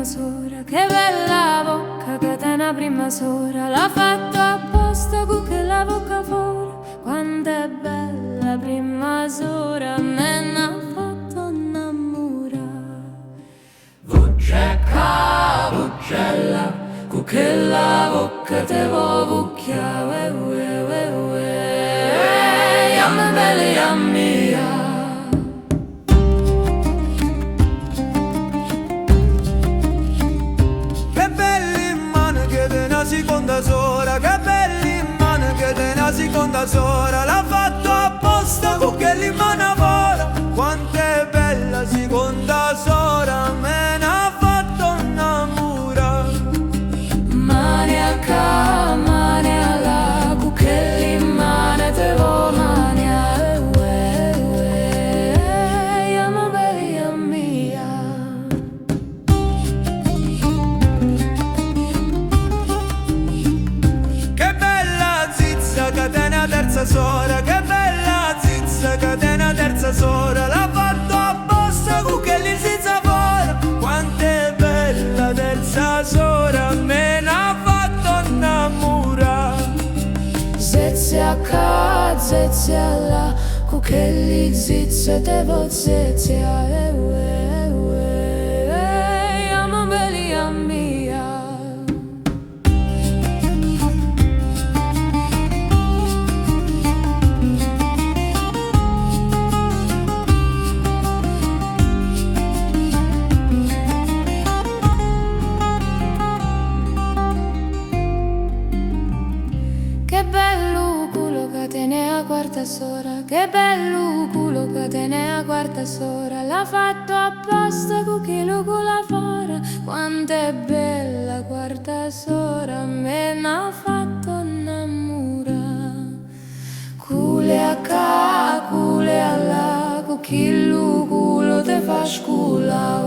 sora, che bella bocca che te una prima sora, l'ha fatto apposta con che la bocca fuori. Quanto è bella prima sora, me n'ha fatto innamorare. Vucceca, vuccella, con che la bocca te vo vucchia, we we we we, yamma bella yammia. Seconda sora, che bella in mano che te una seconda sora, l'ha fatto apposta con che l'imana fora. Quanto è bella seconda sora, me n'ha fatto innamorare. Mani a ca, mani a là, con che l'imana te vo mania, yamma bella mia. Catena terza sora, che bella zizza, catena terza sora, l'ha fatto apposta con che li zizza fuori. Quanto è bella terza sora, me n'ha fatto innamorare. Zezia ca, zezia là, con che li zizza te vo zezia, yamma bella mia. Che bello culo che te ne a quarta sora, che bello culo che te ne a quarta sora, l'ha fatto apposta con chi lo culo fora. Quanto è bella quarta sora, me n'ha fatto innamorare. Cule a ca, cule a là, con chi lo culo te fa scula,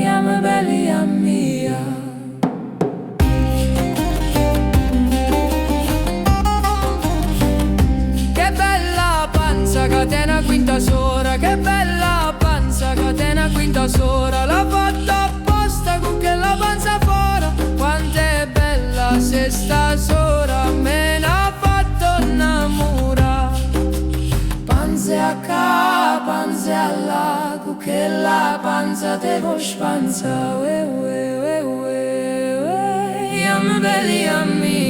yamma bella mia. Catena quinta sora, che bella panza, catena quinta sora, l'ha fatta apposta con che la panza fora. Quanto è bella sesta sora, me n'ha fatto innamorare. Panze a ca, panze a là, con che la panza te vo spanza, yamma bella mia.